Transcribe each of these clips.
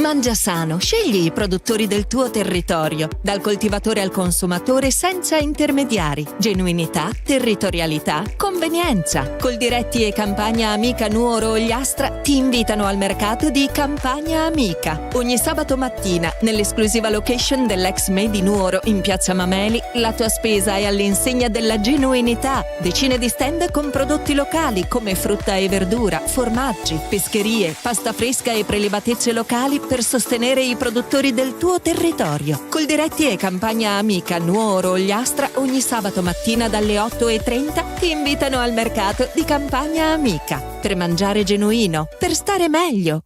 Mangia sano, scegli i produttori del tuo territorio, dal coltivatore al consumatore senza intermediari. Genuinità, territorialità, convenienza. Coldiretti e Campagna Amica Nuoro Ogliastra ti invitano al mercato di Campagna Amica. Ogni sabato mattina, nell'esclusiva location dell'ex Made in Nuoro in Piazza Mameli, la tua spesa è all'insegna della genuinità. Decine di stand con prodotti locali come frutta e verdura, formaggi, pescherie, pasta fresca e prelibatezze locali per sostenere i produttori del tuo territorio. Coldiretti e Campagna Amica Nuoro Ogliastra ogni sabato mattina dalle 8:30 ti invitano al mercato di Campagna Amica per mangiare genuino, per stare meglio.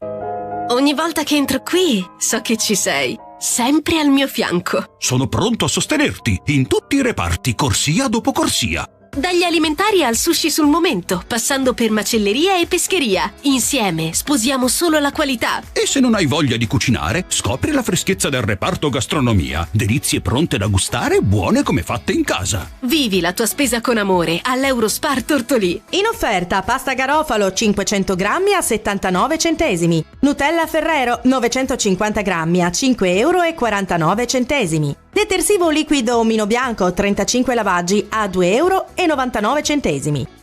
Ogni volta che entro qui so che ci sei, sempre al mio fianco. Sono pronto a sostenerti in tutti i reparti, corsia dopo corsia. Dagli alimentari al sushi sul momento, passando per macelleria e pescheria. Insieme sposiamo solo la qualità. E se non hai voglia di cucinare, scopri la freschezza del reparto gastronomia. Delizie pronte da gustare, buone come fatte in casa. Vivi la tua spesa con amore all'Eurospar Tortolì. In offerta pasta Garofalo 500 grammi a 79 centesimi. Nutella Ferrero 950 grammi a 5,49 euro. Detersivo liquido Omino Bianco 35 lavaggi a 2,99 euro.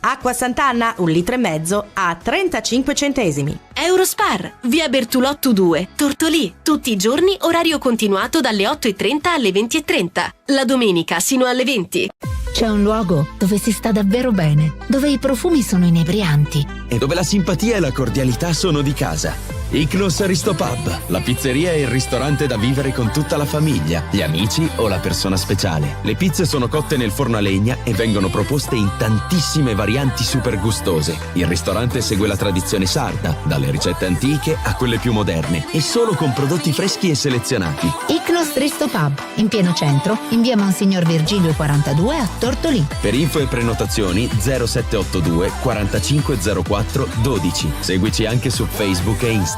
Acqua Sant'Anna 1,5 litri a 35 centesimi. Eurospar, via Bertulotto 2, Tortolì. Tutti i giorni orario continuato dalle 8:30 alle 20:30. La domenica sino alle 20. C'è un luogo dove si sta davvero bene, dove i profumi sono inebrianti e dove la simpatia e la cordialità sono di casa. Ichnos Aristopub, la pizzeria e il ristorante da vivere con tutta la famiglia, gli amici o la persona speciale. Le pizze sono cotte nel forno a legna e vengono proposte in tantissime varianti super gustose. Il ristorante segue la tradizione sarda, dalle ricette antiche a quelle più moderne, e solo con prodotti freschi e selezionati. Ichnos Aristopub, in pieno centro, in via Monsignor Virgilio 42 a Tortolì. Per info e prenotazioni 0782 4504 12. Seguici anche su Facebook e Instagram.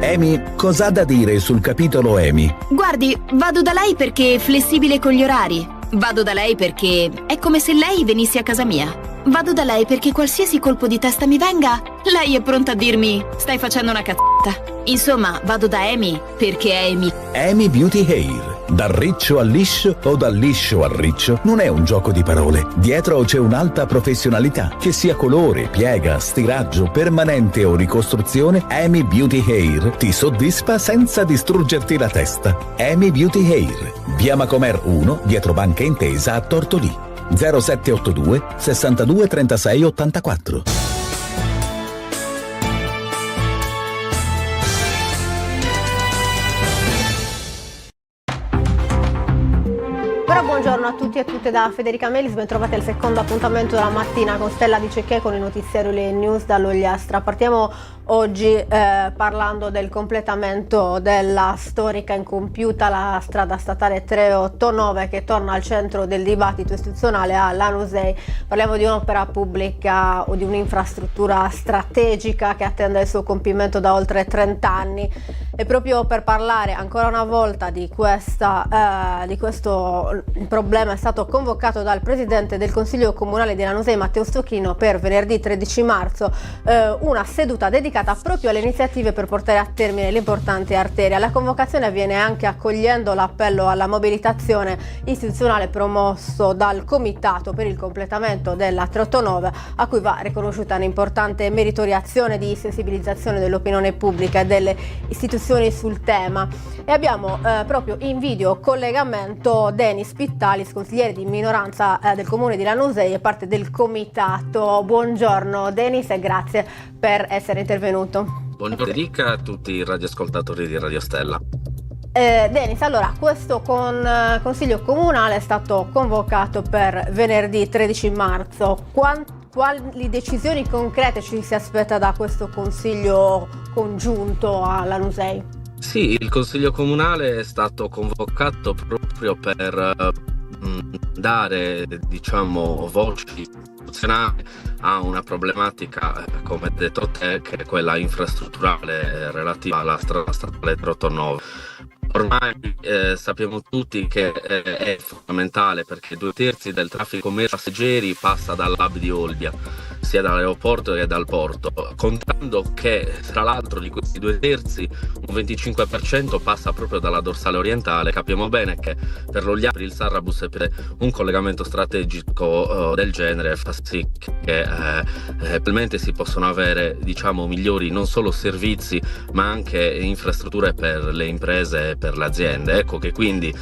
EMI, cos'ha da dire sul capitolo EMI? Guardi, vado da lei perché è flessibile con gli orari. Vado da lei perché è come se lei venisse a casa mia. Vado da lei perché qualsiasi colpo di testa mi venga, lei è pronta a dirmi stai facendo una cazzata. Insomma, vado da EMI perché EMI. EMI Beauty Hair. Dal riccio al liscio o dal liscio al riccio non è un gioco di parole. Dietro c'è un'alta professionalità. Che sia colore, piega, stiraggio, permanente o ricostruzione, EMI Beauty Hair ti soddisfa senza distruggerti la testa. EMI Beauty Hair, via Macomer 1, dietro Banca Intesa a Tortolì. 0782 62 36 84. Buongiorno a tutti e a tutte da Federica Melis, ben trovati al secondo appuntamento della mattina con Stella Di Cecché con il notiziario Le News dall'Ogliastra. Partiamo oggi parlando del completamento della storica incompiuta la strada statale 389 che torna al centro del dibattito istituzionale a Lanusei. Parliamo di un'opera pubblica o di un'infrastruttura strategica che attende il suo compimento da oltre 30 anni. E proprio per parlare ancora una volta di questo problema è stato convocato dal presidente del Consiglio Comunale di Lanusei Matteo Stocchino per venerdì 13 marzo una seduta dedicata proprio alle iniziative per portare a termine l'importante arteria. La convocazione avviene anche accogliendo l'appello alla mobilitazione istituzionale promosso dal Comitato per il completamento della 389, a cui va riconosciuta un'importante meritoriazione di sensibilizzazione dell'opinione pubblica e delle istituzioni sul tema. E abbiamo proprio in video collegamento Denis Pittalis, consigliere di minoranza del comune di Lanusei e parte del comitato. Buongiorno Denis e grazie per essere intervenuto. Buongiorno Federica a tutti i radioascoltatori di Radio Stella. Denis, allora questo consiglio comunale è stato convocato per venerdì 13 marzo. Quali decisioni concrete ci si aspetta da questo consiglio congiunto a Lanusei? Sì, il consiglio comunale è stato convocato proprio per dare, voci istituzionali a una problematica, come hai detto te, che è quella infrastrutturale relativa alla strada statale 389. Ormai sappiamo tutti che è fondamentale perché 2/3 del traffico passeggeri passa dall'hub di Olbia sia dall'aeroporto che dal porto, contando che tra l'altro di questi 2/3 un 25% passa proprio dalla dorsale orientale. Capiamo bene che per l'Ogliastra, il Sarrabus e per un collegamento strategico del genere fa sì che probabilmente si possono avere, diciamo, migliori non solo servizi ma anche infrastrutture per le imprese e per le aziende. Ecco che quindi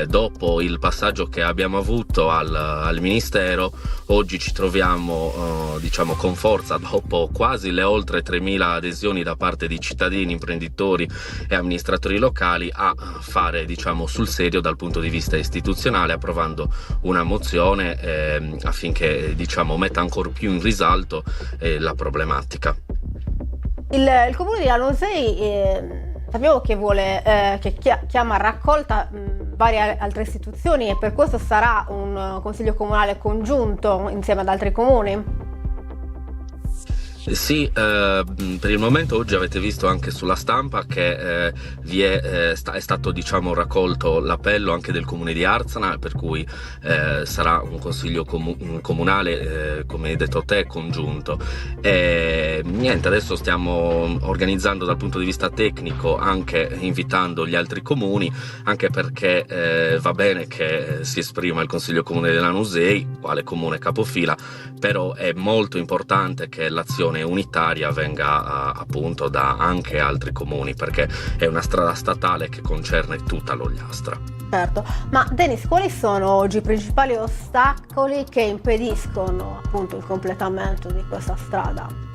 dopo il passaggio che abbiamo avuto al Ministero, oggi ci troviamo diciamo con forza, dopo quasi le oltre 3.000 adesioni da parte di cittadini, imprenditori e amministratori locali, a fare, diciamo, sul serio dal punto di vista istituzionale, approvando una mozione affinché, diciamo, metta ancora più in risalto la problematica. Il comune di Lanusei sappiamo che vuole che chiama a raccolta varie altre istituzioni, e per questo sarà un consiglio comunale congiunto insieme ad altri comuni? Sì, per il momento oggi avete visto anche sulla stampa che è stato, diciamo, raccolto l'appello anche del comune di Arzana, per cui sarà un consiglio comunale, come hai detto te, congiunto. E niente, adesso stiamo organizzando dal punto di vista tecnico, anche invitando gli altri comuni, anche perché va bene che si esprima il consiglio comune di Lanusei, quale comune capofila, però è molto importante che l'azione unitaria venga appunto da anche altri comuni, perché è una strada statale che concerne tutta l'Ogliastra. Certo, ma Denis, quali sono oggi i principali ostacoli che impediscono appunto il completamento di questa strada?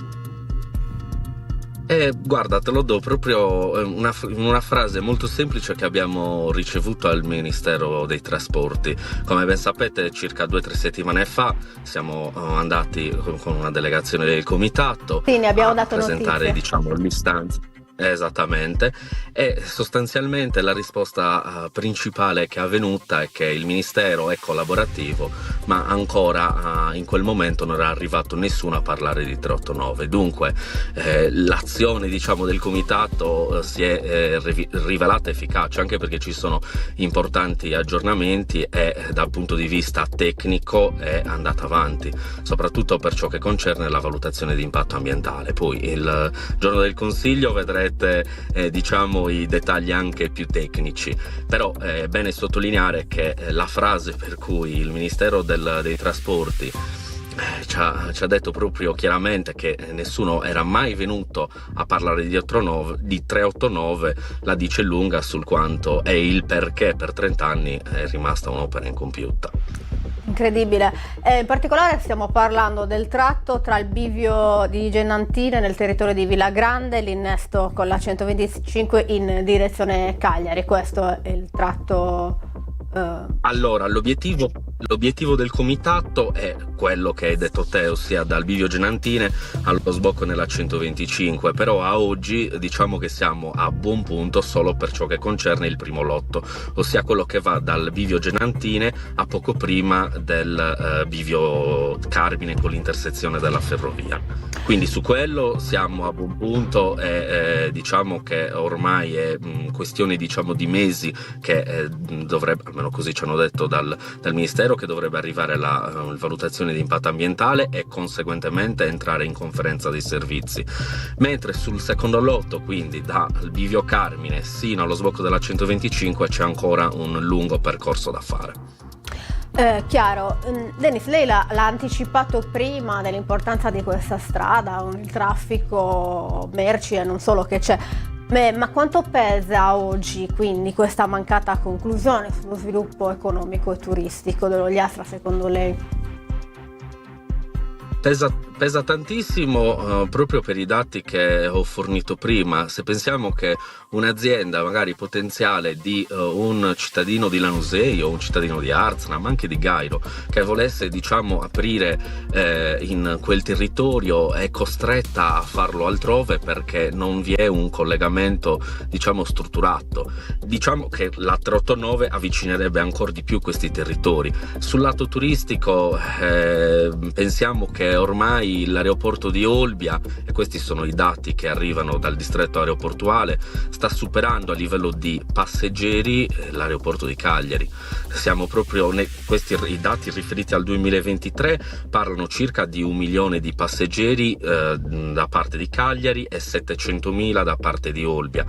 Guarda, te lo do proprio una frase molto semplice che abbiamo ricevuto al Ministero dei Trasporti. Come ben sapete, circa 2 o 3 settimane fa siamo andati con una delegazione del comitato a presentare, diciamo, l'istanza. Esattamente, e sostanzialmente la risposta principale che è avvenuta è che il Ministero è collaborativo, ma ancora in quel momento non era arrivato nessuno a parlare di 389. Dunque l'azione, diciamo, del comitato si è rivelata efficace, anche perché ci sono importanti aggiornamenti e dal punto di vista tecnico è andata avanti, soprattutto per ciò che concerne la valutazione di impatto ambientale. Poi il giorno del Consiglio vedrete diciamo i dettagli anche più tecnici, però è bene sottolineare che la frase per cui il Ministero dei Trasporti ci ha detto proprio chiaramente che nessuno era mai venuto a parlare di 389 la dice lunga sul quanto e il perché per 30 anni è rimasta un'opera incompiuta. Incredibile. In particolare stiamo parlando del tratto tra il bivio di Gennantine nel territorio di Villagrande e l'innesto con la 125 in direzione Cagliari. Questo è il tratto. Allora, l'obiettivo del comitato è quello che hai detto te, ossia dal bivio Gennantine allo sbocco nella 125, però a oggi diciamo che siamo a buon punto solo per ciò che concerne il primo lotto, ossia quello che va dal bivio Gennantine a poco prima del bivio Carmine con l'intersezione della ferrovia. Quindi su quello siamo a buon punto e diciamo che ormai è questione, diciamo, di mesi che dovrebbe, almeno così ci hanno detto dal Ministero, che dovrebbe arrivare la valutazione di impatto ambientale e conseguentemente entrare in conferenza dei servizi. Mentre sul secondo lotto, quindi dal bivio Carmine sino allo sbocco della 125, c'è ancora un lungo percorso da fare. Chiaro. Denis, lei l'ha anticipato prima dell'importanza di questa strada, il traffico merci e non solo che c'è. Ma quanto pesa oggi quindi questa mancata conclusione sullo sviluppo economico e turistico dell'Ogliastra secondo lei? Pesa tantissimo proprio per i dati che ho fornito prima. Se pensiamo che un'azienda magari potenziale di un cittadino di Lanusei o un cittadino di Arzana, ma anche di Gairo, che volesse, diciamo, aprire in quel territorio, è costretta a farlo altrove perché non vi è un collegamento, diciamo, strutturato. Diciamo che la 389 avvicinerebbe ancora di più questi territori. Sul lato turistico pensiamo che ormai ormai l'aeroporto di Olbia, e questi sono i dati che arrivano dal distretto aeroportuale, sta superando a livello di passeggeri l'aeroporto di Cagliari. Siamo proprio i dati riferiti al 2023 parlano circa di 1 milione di passeggeri da parte di Cagliari e 700.000 da parte di Olbia.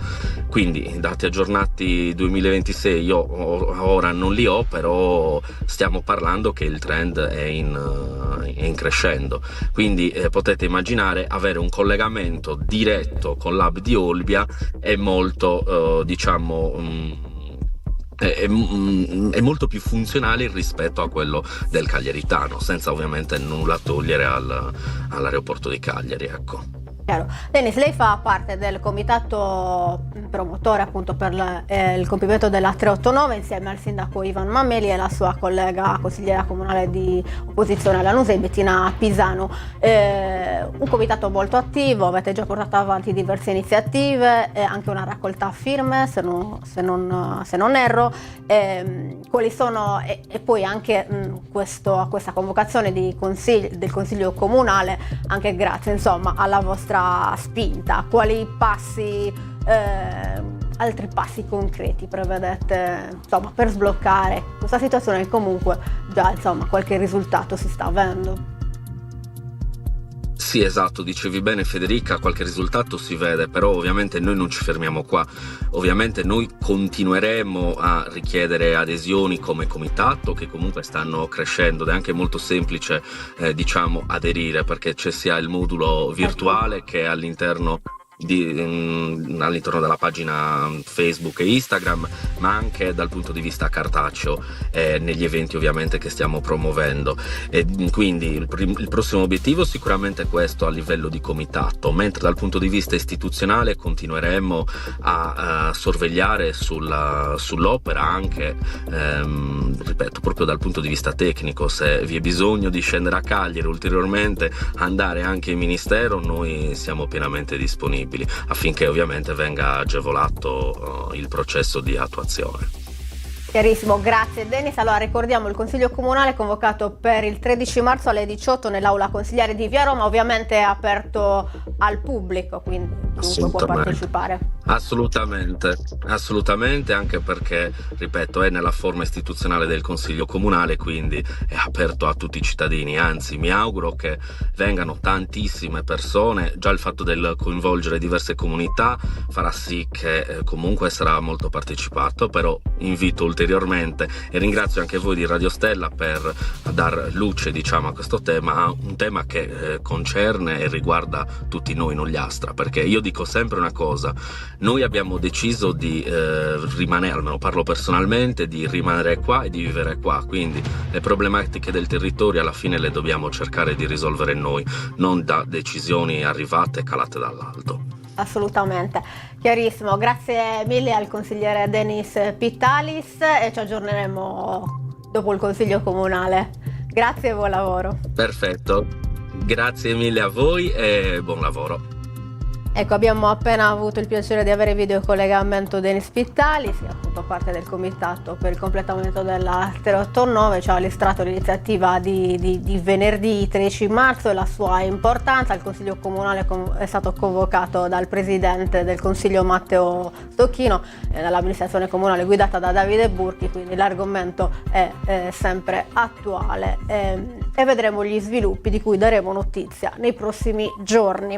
Quindi dati aggiornati 2026 io ora non li ho, però stiamo parlando che il trend è in crescendo. Quindi potete immaginare, avere un collegamento diretto con l'hub di Olbia è molto è molto più funzionale rispetto a quello del cagliaritano, senza ovviamente nulla togliere all'aeroporto di Cagliari, ecco. Chiaro. Denis, lei fa parte del comitato promotore appunto per il compimento della 389 insieme al sindaco Ivan Mameli e la sua collega consigliera comunale di opposizione alla Lanusei, Bettina Pisano. Un comitato molto attivo, avete già portato avanti diverse iniziative, anche una raccolta firme se non erro. Quali sono e poi anche questa convocazione del Consiglio Comunale, anche grazie insomma alla vostra spinta, quali altri passi concreti prevedete insomma per sbloccare questa situazione che comunque già insomma qualche risultato si sta avendo? Sì, esatto, dicevi bene Federica, qualche risultato si vede, però ovviamente noi non ci fermiamo qua. Ovviamente noi continueremo a richiedere adesioni come comitato, che comunque stanno crescendo, ed è anche molto semplice aderire, perché c'è sia il modulo virtuale che all'interno della pagina Facebook e Instagram, ma anche dal punto di vista cartaceo negli eventi ovviamente che stiamo promuovendo. E quindi il prossimo obiettivo sicuramente è questo a livello di comitato, mentre dal punto di vista istituzionale continueremo a sorvegliare sull'opera anche ripeto, proprio dal punto di vista tecnico. Se vi è bisogno di scendere a Cagliari ulteriormente, andare anche in ministero, noi siamo pienamente disponibili affinché ovviamente venga agevolato il processo di attuazione. Chiarissimo, grazie Denis. Allora ricordiamo il Consiglio Comunale convocato per il 13 marzo alle 18 nell'aula consigliare di Via Roma, ovviamente è aperto al pubblico, quindi chiunque può partecipare. Assolutamente, anche perché, ripeto, è nella forma istituzionale del Consiglio Comunale, quindi è aperto a tutti i cittadini, anzi mi auguro che vengano tantissime persone. Già il fatto del coinvolgere diverse comunità farà sì che comunque sarà molto partecipato, però invito ulteriormente e ringrazio anche voi di Radio Stella per dar luce a questo tema, un tema che concerne e riguarda tutti noi Nogliastra, perché io dico sempre una cosa: noi abbiamo deciso di rimanere, almeno parlo personalmente, di rimanere qua e di vivere qua, quindi le problematiche del territorio alla fine le dobbiamo cercare di risolvere noi, non da decisioni arrivate calate dall'alto. Assolutamente, chiarissimo. Grazie mille al consigliere Denis Pitalis e ci aggiorneremo dopo il Consiglio Comunale. Grazie e buon lavoro. Perfetto, grazie mille a voi e buon lavoro. Ecco, abbiamo appena avuto il piacere di avere video collegamento Denis Pitalis, che appunto parte del comitato per il completamento della 389, ci ha illustrato l'iniziativa di venerdì 13 marzo e la sua importanza. Il Consiglio Comunale è stato convocato dal Presidente del Consiglio Matteo Stocchino e dall'amministrazione comunale guidata da Davide Burchi, quindi l'argomento è sempre attuale e vedremo gli sviluppi di cui daremo notizia nei prossimi giorni.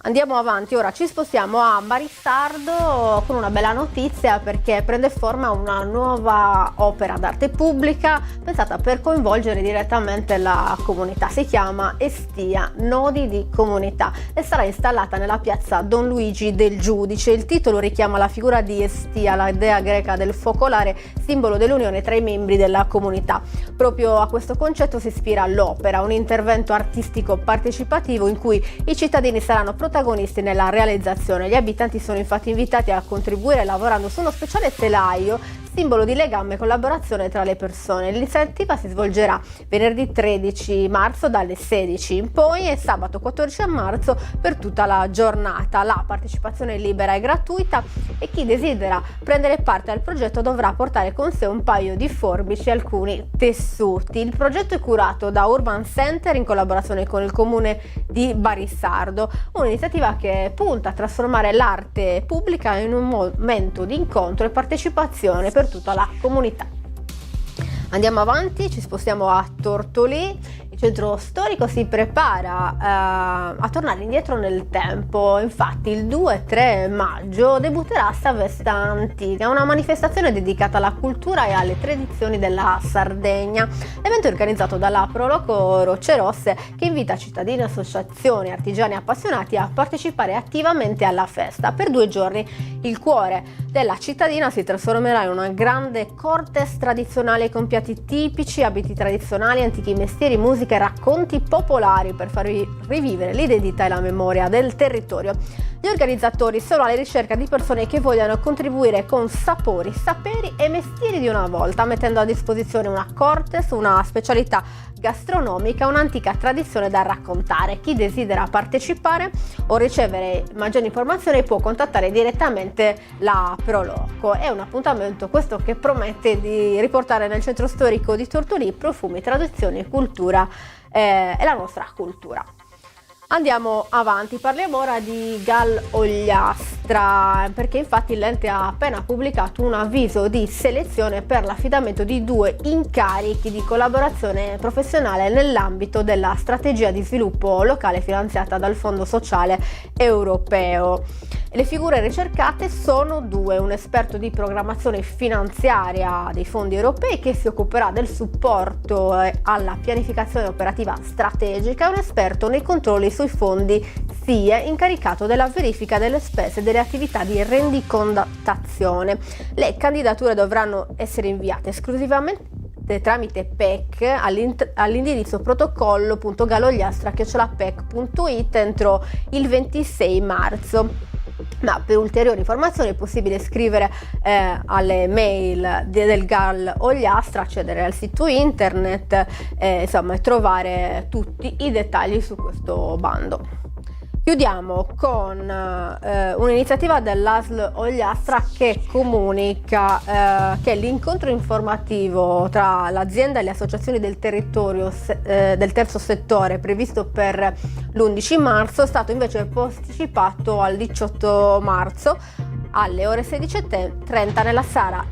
Andiamo avanti. Ora ci spostiamo a Marissardo con una bella notizia, perché prende forma una nuova opera d'arte pubblica pensata per coinvolgere direttamente la comunità. Si chiama Estia, Nodi di Comunità, e sarà installata nella piazza Don Luigi del Giudice. Il titolo richiama la figura di Estia, la dea greca del focolare, simbolo dell'unione tra i membri della comunità. Proprio a questo concetto si ispira l'opera, un intervento artistico partecipativo in cui i cittadini saranno protagonisti nella realizzazione. Gli abitanti sono infatti invitati a contribuire lavorando su uno speciale telaio simbolo di legame e collaborazione tra le persone. L'iniziativa si svolgerà venerdì 13 marzo dalle 16 in poi e sabato 14 marzo per tutta la giornata. La partecipazione è libera e gratuita e chi desidera prendere parte al progetto dovrà portare con sé un paio di forbici e alcuni tessuti. Il progetto è curato da Urban Center in collaborazione con il comune di Barissardo, un'iniziativa che punta a trasformare l'arte pubblica in un momento di incontro e partecipazione per tutta la comunità. Andiamo avanti, ci spostiamo a Tortolì. Il centro storico si prepara a tornare indietro nel tempo. Infatti il 2-3 maggio debutterà Savesta Antica, una manifestazione dedicata alla cultura e alle tradizioni della Sardegna. L'evento è organizzato dalla Proloco Rocce Rosse, che invita cittadini, associazioni, artigiani e appassionati a partecipare attivamente alla festa. Per 2 giorni il cuore della cittadina si trasformerà in una grande cortes tradizionale con piatti tipici, abiti tradizionali, antichi mestieri, musica e racconti popolari per farvi rivivere l'identità e la memoria del territorio. Gli organizzatori sono alla ricerca di persone che vogliano contribuire con sapori, saperi e mestieri di una volta, mettendo a disposizione una cortes, una specialità gastronomica, un'antica tradizione da raccontare. Chi desidera partecipare o ricevere maggiori informazioni può contattare direttamente la Proloco. È un appuntamento questo che promette di riportare nel centro storico di Tortolì profumi, tradizioni e cultura e la nostra cultura. Andiamo avanti, parliamo ora di Gal Ogliastra, perché infatti l'ente ha appena pubblicato un avviso di selezione per l'affidamento di 2 incarichi di collaborazione professionale nell'ambito della strategia di sviluppo locale finanziata dal Fondo Sociale Europeo. Le figure ricercate sono 2: un esperto di programmazione finanziaria dei fondi europei che si occuperà del supporto alla pianificazione operativa strategica e un esperto nei controlli sui fondi SIE incaricato della verifica delle spese delle attività di rendicontazione. Le candidature dovranno essere inviate esclusivamente tramite PEC all'indirizzo protocollo.galogliastra@pec.it entro il 26 marzo. Ma per ulteriori informazioni è possibile scrivere alle mail del Gal Ogliastra, accedere al sito internet e trovare tutti i dettagli su questo bando. Chiudiamo con un'iniziativa dell'ASL Ogliastra che comunica che l'incontro informativo tra l'azienda e le associazioni del territorio del terzo settore previsto per l'11 marzo è stato invece posticipato al 18 marzo alle ore 16:30 nella sala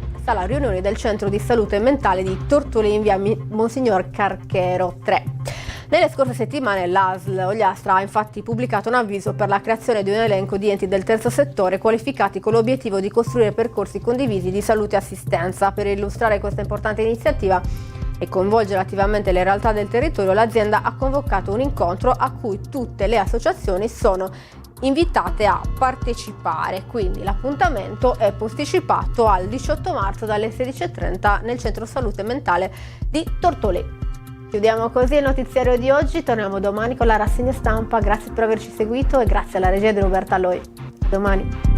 riunioni del centro di salute mentale di Tortolì in via Monsignor Carchero 3. Nelle scorse settimane l'ASL Ogliastra ha infatti pubblicato un avviso per la creazione di un elenco di enti del terzo settore qualificati con l'obiettivo di costruire percorsi condivisi di salute e assistenza. Per illustrare questa importante iniziativa e coinvolgere attivamente le realtà del territorio, l'azienda ha convocato un incontro a cui tutte le associazioni sono invitate a partecipare, quindi l'appuntamento è posticipato al 18 marzo dalle 16:30 nel centro salute mentale di Tortolì. Chiudiamo così il notiziario di oggi, torniamo domani con la rassegna stampa. Grazie per averci seguito e grazie alla regia di Roberta Loi. Domani.